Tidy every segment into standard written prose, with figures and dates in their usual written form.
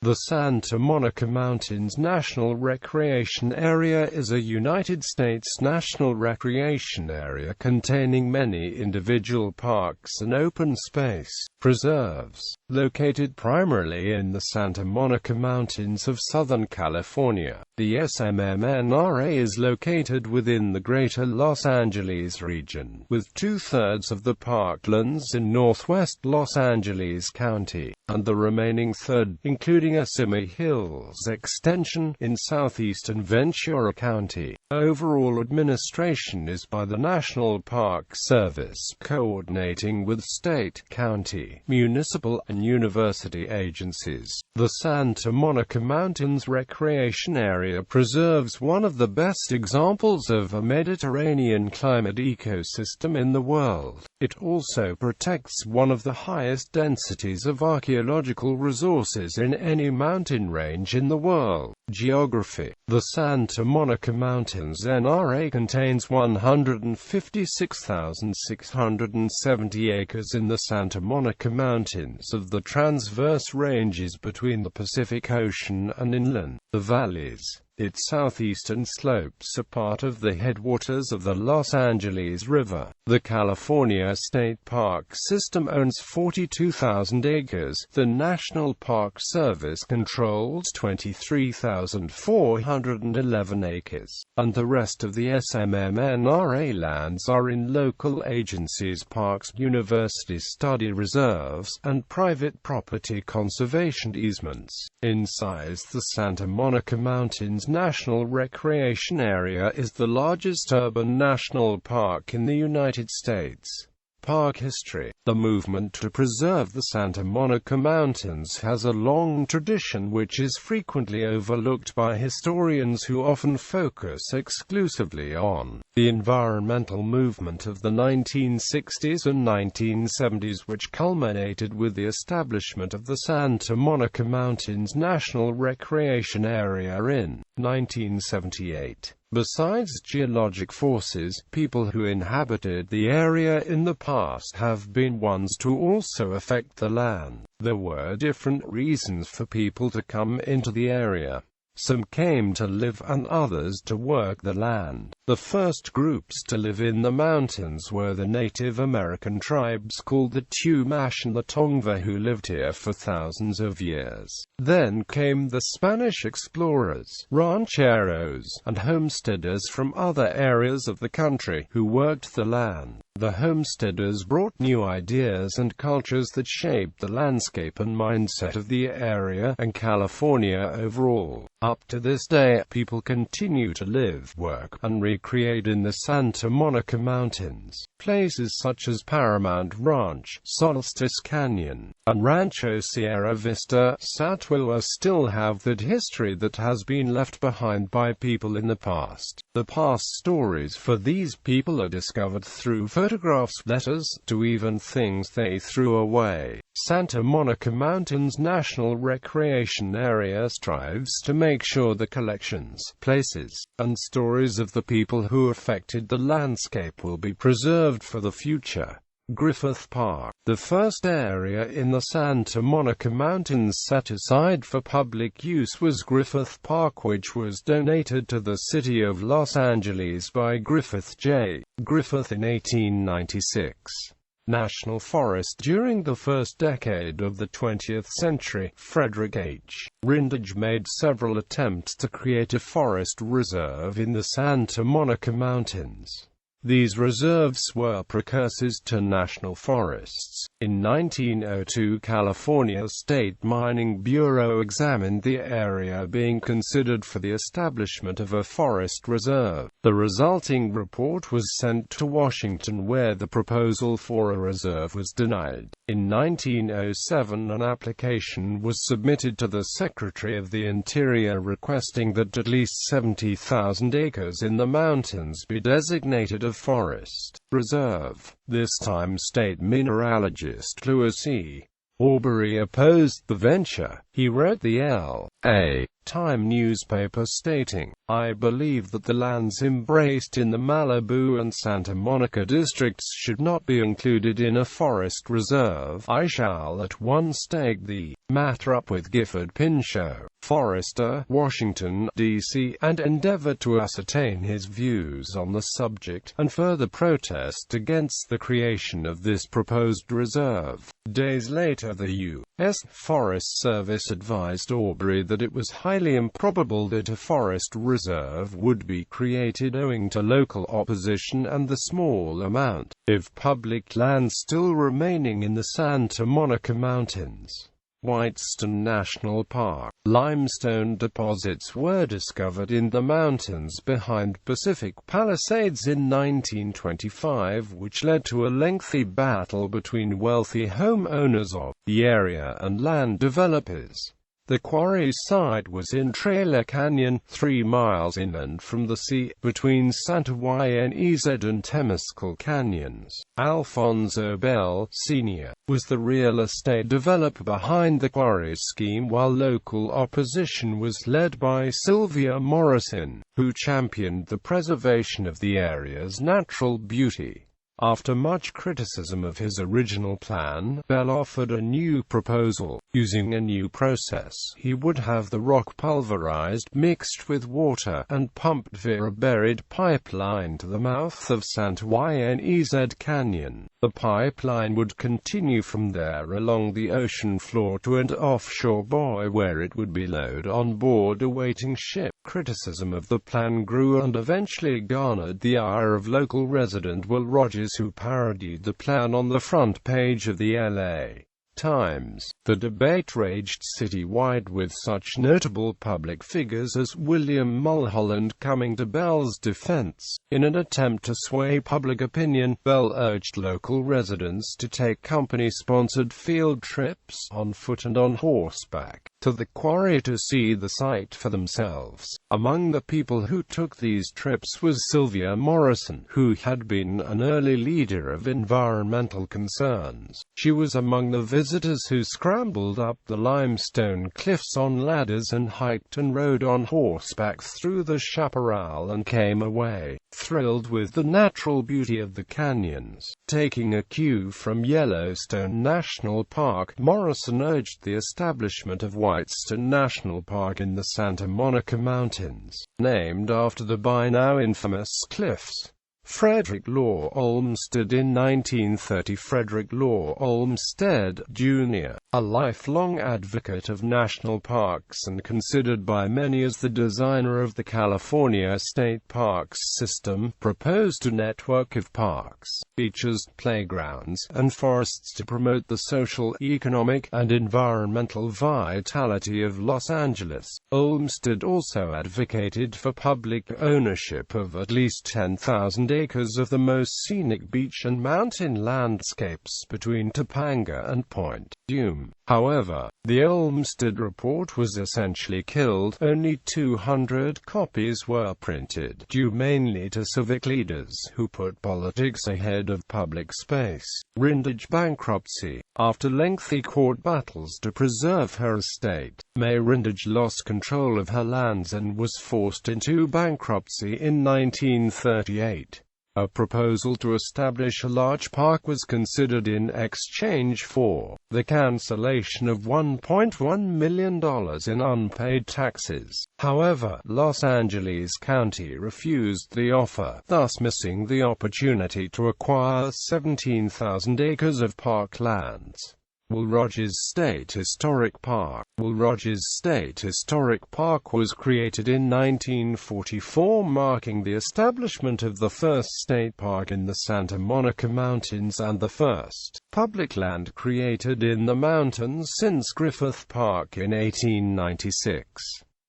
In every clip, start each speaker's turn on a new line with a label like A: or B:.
A: The Santa Monica Mountains National Recreation Area is a United States national recreation area containing many individual parks and open space preserves, located primarily in the Santa Monica Mountains of Southern California. The SMMNRA is located within the Greater Los Angeles region, with two-thirds of the parklands in northwest Los Angeles County, and the remaining third, including a Simi Hills extension, in southeastern Ventura County. Overall administration is by the National Park Service, coordinating with state, county, municipal, and university agencies. The Santa Monica Mountains Recreation Area preserves one of the best examples of a Mediterranean climate ecosystem in the world. It also protects one of the highest densities of archaeological resources in any mountain range in the world. Geography. The Santa Monica Mountains NRA contains 156,670 acres in the Santa Monica Mountains of the transverse ranges between the Pacific Ocean and inland. The valleys, its southeastern slopes, are part of the headwaters of the Los Angeles River. The California State Park System owns 42,000 acres. The National Park Service controls 23,411 acres, and the rest of the SMMNRA lands are in local agencies, parks, university study reserves, and private property conservation easements. In size, the Santa Monica Mountains National Recreation Area is the largest urban national park in the United States. Park history. The movement to preserve the Santa Monica Mountains has a long tradition which is frequently overlooked by historians who often focus exclusively on the environmental movement of the 1960s and 1970s, which culminated with the establishment of the Santa Monica Mountains National Recreation Area in 1978. Besides geologic forces, people who inhabited the area in the past have been ones to also affect the land. There were different reasons for people to come into the area. Some came to live and others to work the land. The first groups to live in the mountains were the Native American tribes called the Chumash and the Tongva, who lived here for thousands of years. Then came the Spanish explorers, rancheros, and homesteaders from other areas of the country, who worked the land. The homesteaders brought new ideas and cultures that shaped the landscape and mindset of the area and California overall. Up to this day, people continue to live, work, and recreate in the Santa Monica Mountains. Places such as Paramount Ranch, Solstice Canyon, and Rancho Sierra Vista, Satwilla still have that history that has been left behind by people in the past. The past stories for these people are discovered through photographs, letters, to even things they threw away. Santa Monica Mountains National Recreation Area strives to make sure the collections, places, and stories of the people who affected the landscape will be preserved for the future. Griffith Park. The first area in the Santa Monica Mountains set aside for public use was Griffith Park, which was donated to the city of Los Angeles by Griffith J. Griffith in 1896. National Forest. During the first decade of the 20th century, Frederick H. Rindage made several attempts to create a forest reserve in the Santa Monica Mountains. These reserves were precursors to national forests. In 1902, California's State Mining Bureau examined the area being considered for the establishment of a forest reserve. The resulting report was sent to Washington, where the proposal for a reserve was denied. In 1907, an application was submitted to the Secretary of the Interior requesting that at least 70,000 acres in the mountains be designated a forest reserve. This time, state mineralogist Louis E. Aubrey opposed the venture. He wrote the L.A. Time newspaper stating, "I believe that the lands embraced in the Malibu and Santa Monica districts should not be included in a forest reserve. I shall at once take the matter up with Gifford Pinchot, Forester, Washington, D.C., and endeavor to ascertain his views on the subject, and further protest against the creation of this proposed reserve." Days later, the U.S. Forest Service advised Aubrey that it was highly improbable that a forest reserve would be created owing to local opposition and the small amount of public land still remaining in the Santa Monica Mountains. Whitestone National Park. Limestone deposits were discovered in the mountains behind Pacific Palisades in 1925, which led to a lengthy battle between wealthy homeowners of the area and land developers. The quarry site was in Trailer Canyon, 3 miles inland from the sea, between Santa Ynez and Temescal Canyons. Alfonso Bell, Sr., was the real estate developer behind the quarry scheme, while local opposition was led by Sylvia Morrison, who championed the preservation of the area's natural beauty. After much criticism of his original plan, Bell offered a new proposal. Using a new process, he would have the rock pulverized, mixed with water, and pumped via a buried pipeline to the mouth of Santa Ynez Canyon. The pipeline would continue from there along the ocean floor to an offshore buoy where it would be lowered on board a waiting ship. Criticism of the plan grew and eventually garnered the ire of local resident Will Rogers, who parodied the plan on the front page of the L.A. Times. The debate raged citywide, with such notable public figures as William Mulholland coming to Bell's defense. In an attempt to sway public opinion, Bell urged local residents to take company-sponsored field trips, on foot and on horseback, to the quarry to see the site for themselves. Among the people who took these trips was Sylvia Morrison, who had been an early leader of environmental concerns. She was among the visitors who scrambled up the limestone cliffs on ladders and hiked and rode on horseback through the chaparral and came away thrilled with the natural beauty of the canyons. Taking a cue from Yellowstone National Park, Morrison urged the establishment of Whitestone National Park in the Santa Monica Mountains, named after the by now infamous cliffs. Frederick Law Olmsted. In 1930, Frederick Law Olmsted, Jr., a lifelong advocate of national parks and considered by many as the designer of the California state parks system, proposed a network of parks, beaches, playgrounds, and forests to promote the social, economic, and environmental vitality of Los Angeles. Olmsted also advocated for public ownership of at least 10,000 acres of the most scenic beach and mountain landscapes between Topanga and Point Dume. However, the Olmsted report was essentially killed. Only 200 copies were printed, due mainly to civic leaders who put politics ahead of public space. Rindage bankruptcy. After lengthy court battles to preserve her estate, May Rindage lost control of her lands and was forced into bankruptcy in 1938. A proposal to establish a large park was considered in exchange for the cancellation of $1.1 million in unpaid taxes. However, Los Angeles County refused the offer, thus missing the opportunity to acquire 17,000 acres of parklands. Will Rogers State Historic Park. Will Rogers State Historic Park was created in 1944, marking the establishment of the first state park in the Santa Monica Mountains and the first public land created in the mountains since Griffith Park in 1896.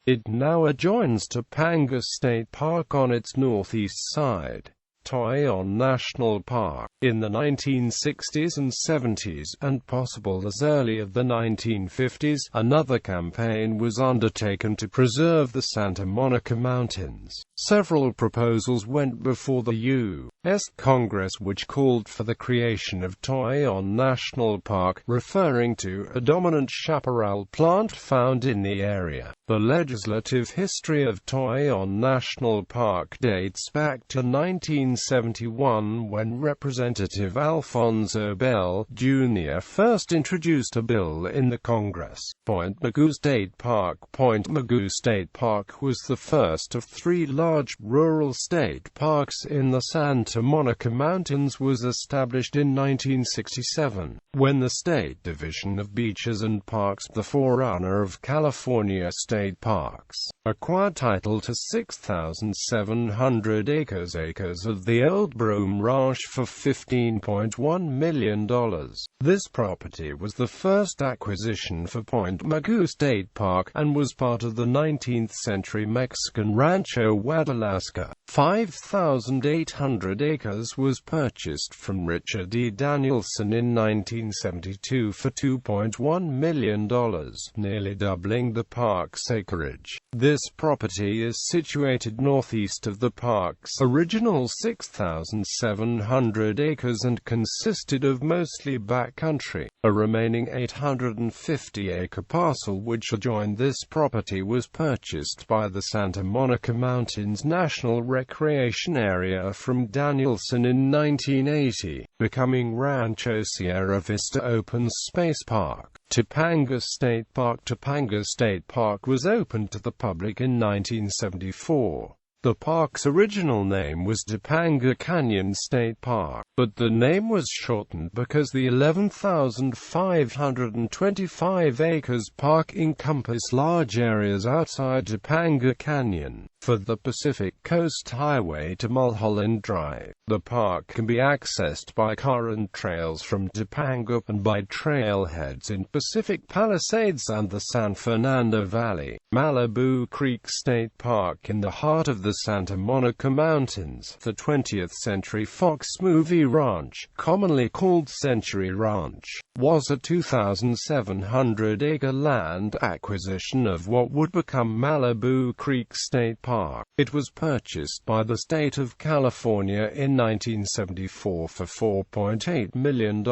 A: It now adjoins Topanga State Park on its northeast side. Torreon National Park. In the 1960s and 70s, and possible as early as the 1950s, another campaign was undertaken to preserve the Santa Monica Mountains. Several proposals went before the U.S. Congress which called for the creation of Torreon National Park, referring to a dominant chaparral plant found in the area. The legislative history of Torreon National Park dates back to 1971, when Representative Alfonso Bell, Jr. first introduced a bill in the Congress. Point Mugu State Park. Point Mugu State Park was the first of three large rural state parks in the Santa Monica Mountains. Was established in 1967, when the State Division of Beaches and Parks, the forerunner of California State Parks, acquired title to 6,700 acres of the old Broome Ranch for $15.1 million. This property was the first acquisition for Point Mugu State Park, and was part of the 19th-century Mexican Rancho Huadalaska. 5,800 acres was purchased from Richard E. Danielson in 1972 for $2.1 million, nearly doubling the park's acreage. This property is situated northeast of the park's original 6,700 acres and consisted of mostly backcountry. A remaining 850-acre parcel which adjoined this property was purchased by the Santa Monica Mountains National Recreation Area from Danielson in 1980, becoming Rancho Sierra Vista Open Space Park. Topanga State Park. Topanga State Park was opened to the public in 1974. The park's original name was Topanga Canyon State Park, but the name was shortened because the 11,525 acres park encompassed large areas outside Topanga Canyon. For the Pacific Coast Highway to Mulholland Drive, the park can be accessed by car and trails from Topanga, and by trailheads in Pacific Palisades and the San Fernando Valley. Malibu Creek State Park. In the heart of the Santa Monica Mountains, the 20th-century Fox Movie Ranch, commonly called Century Ranch, was a 2,700-acre land acquisition of what would become Malibu Creek State Park. It was purchased by the state of California in 1974 for $4.8 million.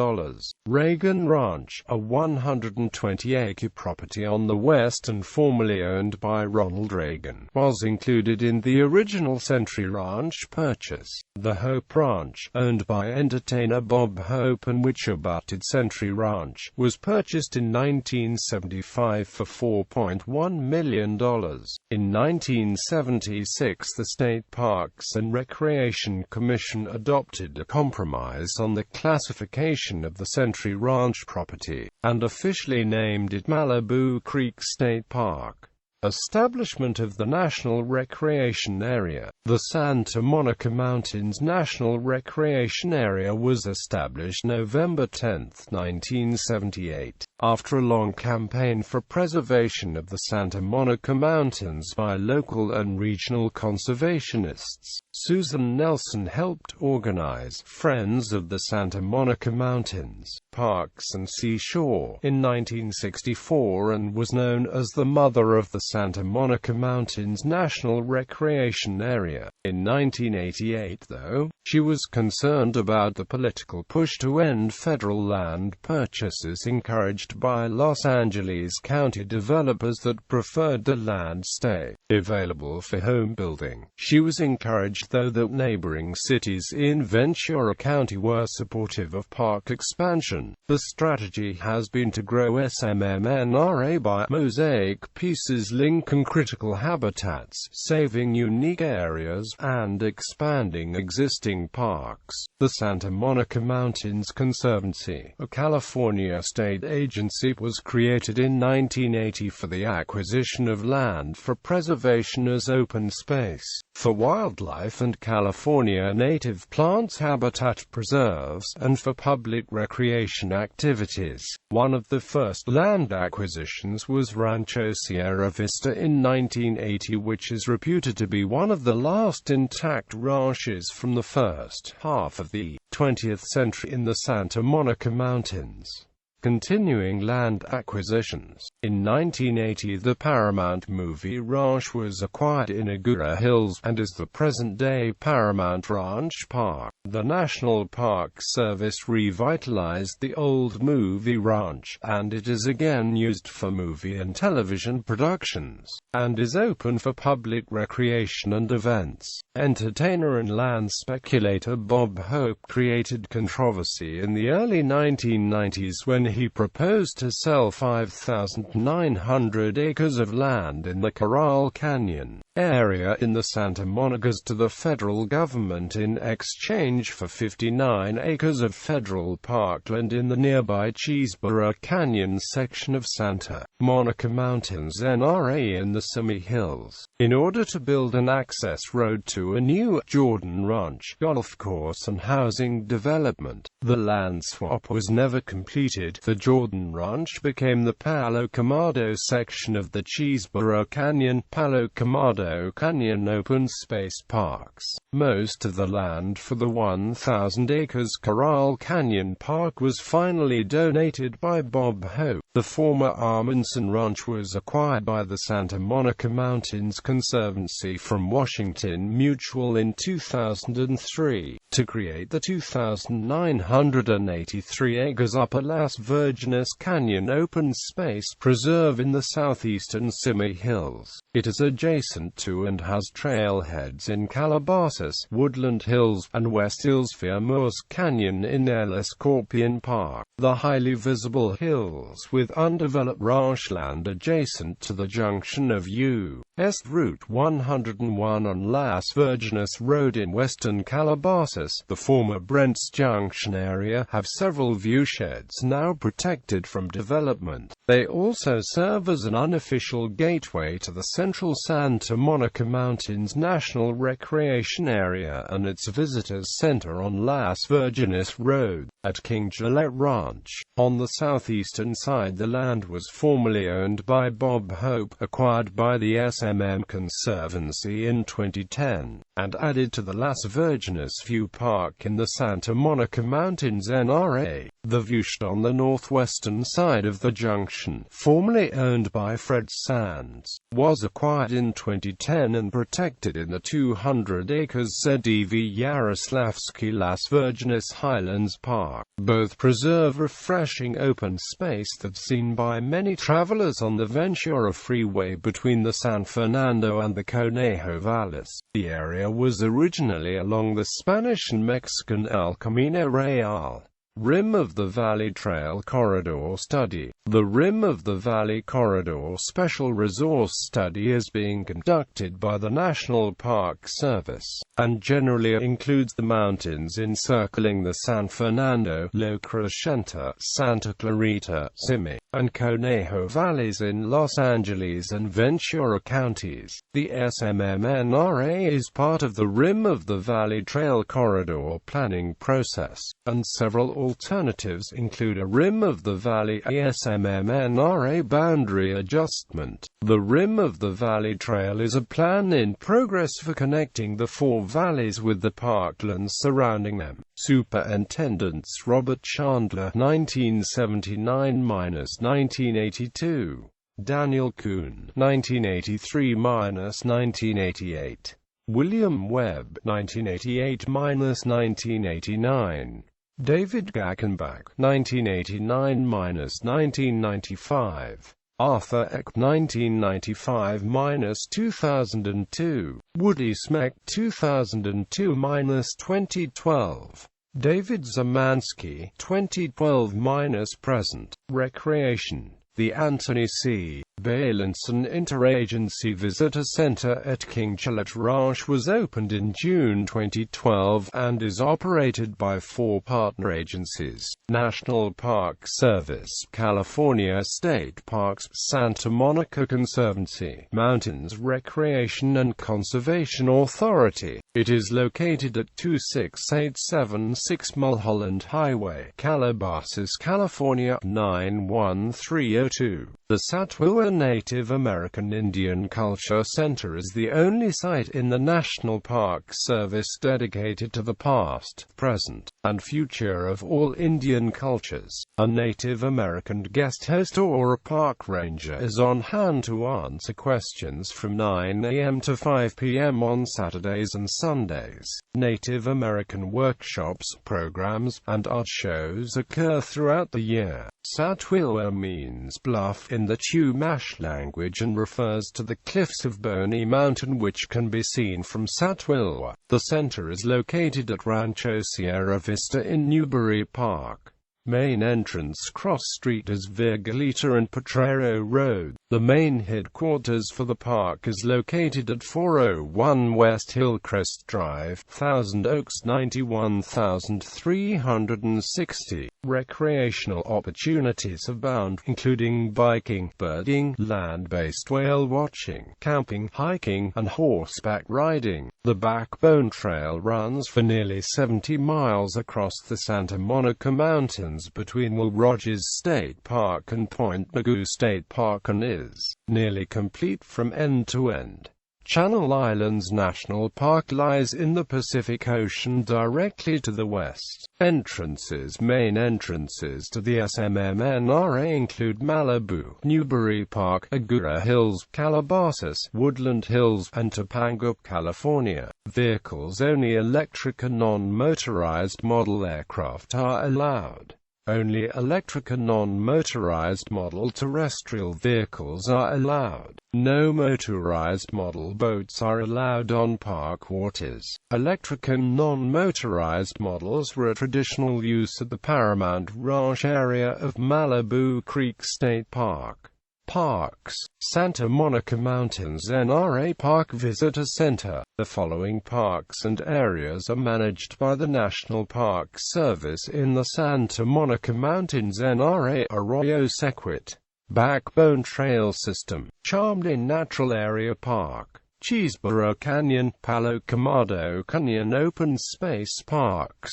A: Reagan Ranch, a 120-acre property on the west and formerly owned by Ronald Reagan, was included in the original Century Ranch purchase. The Hope Ranch, owned by entertainer Bob Hope and which abutted Century Ranch, was purchased in 1975 for $4.1 million. In 1976, the State Parks and Recreation Commission adopted a compromise on the classification of the Century Ranch property, and officially named it Malibu Creek State Park. Establishment of the National Recreation Area. The Santa Monica Mountains National Recreation Area was established November 10, 1978, after a long campaign for preservation of the Santa Monica Mountains by local and regional conservationists. Susan Nelson helped organize Friends of the Santa Monica Mountains, Parks and Seashore in 1964 and was known as the mother of the Santa Monica Mountains National Recreation Area. In 1988, though, she was concerned about the political push to end federal land purchases encouraged by Los Angeles County developers that preferred the land stay available for home building. She was encouraged, though, that neighboring cities in Ventura County were supportive of park expansion. The strategy has been to grow SMMNRA by mosaic pieces, linking critical habitats, saving unique areas, and expanding existing parks. The Santa Monica Mountains Conservancy, a California state agency, was created in 1980 for the acquisition of land for preservation as open space, for wildlife and California native plants habitat preserves, and for public recreation activities. One of the first land acquisitions was Rancho Sierra Vista Vista in 1980, which is reputed to be one of the last intact ranches from the first half of the 20th century in the Santa Monica Mountains. Continuing land acquisitions. In 1980, the Paramount Movie Ranch was acquired in Ventura Hills, and is the present-day Paramount Ranch Park. The National Park Service revitalized the old movie ranch, and it is again used for movie and television productions, and is open for public recreation and events. Entertainer and land speculator Bob Hope created controversy in the early 1990s when he proposed to sell 5,900 acres of land in the Coral Canyon area in the Santa Monicas to the federal government in exchange for 59 acres of federal parkland in the nearby Cheeseboro Canyon section of Santa Monica Mountains NRA in the Simi Hills, in order to build an access road to a new Jordan Ranch golf course and housing development. The land swap was never completed. The Jordan Ranch became the Palo Camado section of the Cheeseboro Canyon, Palo Camado Canyon Open Space Parks. Most of the land for the 1,000 acres Coral Canyon Park was finally donated by Bob Hope. The former Amundsen Ranch was acquired by the Santa Monica Mountains Conservancy from Washington Mutual in 2003, to create the 2,983 acres Upper Las Virgenes Canyon Open Space Preserve in the southeastern Simi Hills. It is adjacent to and has trailheads in Calabasas, Woodland Hills, and West Hillsview Moores Canyon in El Escorpion Park. The highly visible hills with undeveloped ranchland adjacent to the junction of U.S. Route 101 on Las Virgenes Road in western Calabasas, the former Brent's Junction area, have several viewsheds now protected from development. They also serve as an unofficial gateway to the central Santa Monica Mountains National Recreation Area and its visitors center on Las Virgenes Road. At King Gillette Ranch, on the southeastern side, the land was formerly owned by Bob Hope, acquired by the SMM Conservancy in 2010, and added to the Las Virgenes View Park in the Santa Monica Mountains NRA. The viewshed on the northwestern side of the junction, formerly owned by Fred Sands, was acquired in 2010 and protected in the 200 acres ZDV Yaroslavsky Las Virgenes Highlands Park. Both preserve refreshing open space that's seen by many travelers on the Ventura Freeway between the San Fernando and the Conejo Valles. The area was originally along the Spanish and Mexican El Camino Real. Rim of the Valley Trail Corridor Study. The Rim of the Valley Corridor Special Resource Study is being conducted by the National Park Service, and generally includes the mountains encircling the San Fernando, La Crescenta, Santa Clarita, Simi, and Conejo Valleys in Los Angeles and Ventura counties. The SMMNRA is part of the Rim of the Valley Trail Corridor planning process, and several alternatives include a Rim of the Valley SMMNRA boundary adjustment. The Rim of the Valley Trail is a plan in progress for connecting the four valleys with the parklands surrounding them. Superintendents Robert Chandler, 1979–1982. Daniel Kuhn, 1983–1988. William Webb, 1988–1989. David Gackenbach, 1989–1995. Arthur Eck, 1995–2002. Woody Smeck, 2002–2012. David Zamansky, 2012–present. Recreation. The Anthony C. Bailenson Interagency Visitor Center at King Gillette Ranch was opened in June 2012 and is operated by 4 partner agencies: National Park Service, California State Parks, Santa Monica Conservancy, Mountains Recreation and Conservation Authority. It is located at 26876 Mulholland Highway, Calabasas, California 91302. The Satwa Ventura Native American Indian Culture Center is the only site in the National Park Service dedicated to the past, present, and future of all Indian cultures. A Native American guest host or a park ranger is on hand to answer questions from 9 a.m. to 5 p.m. on Saturdays and Sundays. Native American workshops, programs, and art shows occur throughout the year. Satwilwa means bluff in the Chumash language and refers to the cliffs of Boney Mountain which can be seen from Satwilwa. The center is located at Rancho Sierra Vista in Newbury Park. Main entrance cross street is Virgilita and Potrero Road. The main headquarters for the park is located at 401 West Hillcrest Drive, Thousand Oaks 91360. Recreational opportunities abound, including biking, birding, land-based whale watching, camping, hiking, and horseback riding. The Backbone Trail runs for nearly 70 miles across the Santa Monica Mountains between Will Rogers State Park and Point Mugu State Park and is nearly complete from end to end. Channel Islands National Park lies in the Pacific Ocean directly to the west. Main entrances to the SMMNRA include Malibu, Newbury Park, Agoura Hills, Calabasas, Woodland Hills, and Topanga, California. Vehicles-only electric and non-motorized model aircraft are allowed. Only electric and non-motorized model terrestrial vehicles are allowed. No motorized model boats are allowed on park waters. Electric and non-motorized models were a traditional use at the Paramount Ranch area of Malibu Creek State Park. Parks. Santa Monica Mountains NRA Park Visitor Center. The following parks and areas are managed by the National Park Service in the Santa Monica Mountains NRA: Arroyo Sequit, Backbone Trail System, Charmlin Natural Area Park, Cheeseboro Canyon, Palo Quemado Canyon Open Space Parks,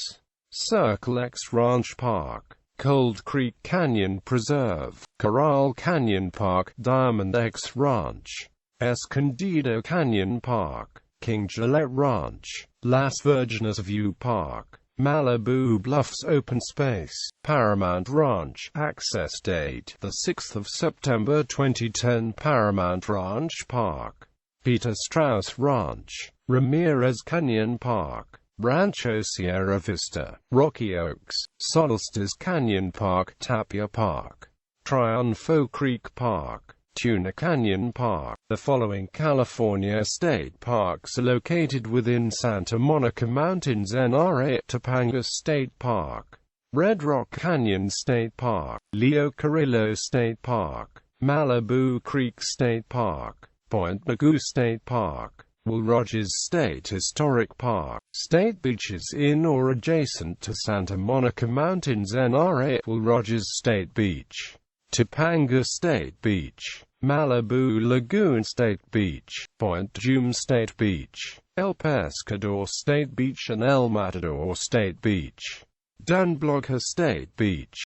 A: Circle X Ranch Park, Cold Creek Canyon Preserve, Corral Canyon Park, Diamond X Ranch, Escondido Canyon Park, King Gillette Ranch, Las Virgenes View Park, Malibu Bluffs Open Space, Paramount Ranch. Access date: the 6th of September 2010. Paramount Ranch Park, Peter Strauss Ranch, Ramirez Canyon Park, Rancho Sierra Vista, Rocky Oaks, Solstice Canyon Park, Tapia Park, Triunfo Creek Park, Tuna Canyon Park. The following California state parks are located within Santa Monica Mountains NRA: Topanga State Park, Red Rock Canyon State Park, Leo Carrillo State Park, Malibu Creek State Park, Point Mugu State Park, Will Rogers State Historic Park. State beaches in or adjacent to Santa Monica Mountains NRA: Will Rogers State Beach, Topanga State Beach, Malibu Lagoon State Beach, Point Dume State Beach, El Pescador State Beach and El Matador State Beach, Dunblogger State Beach,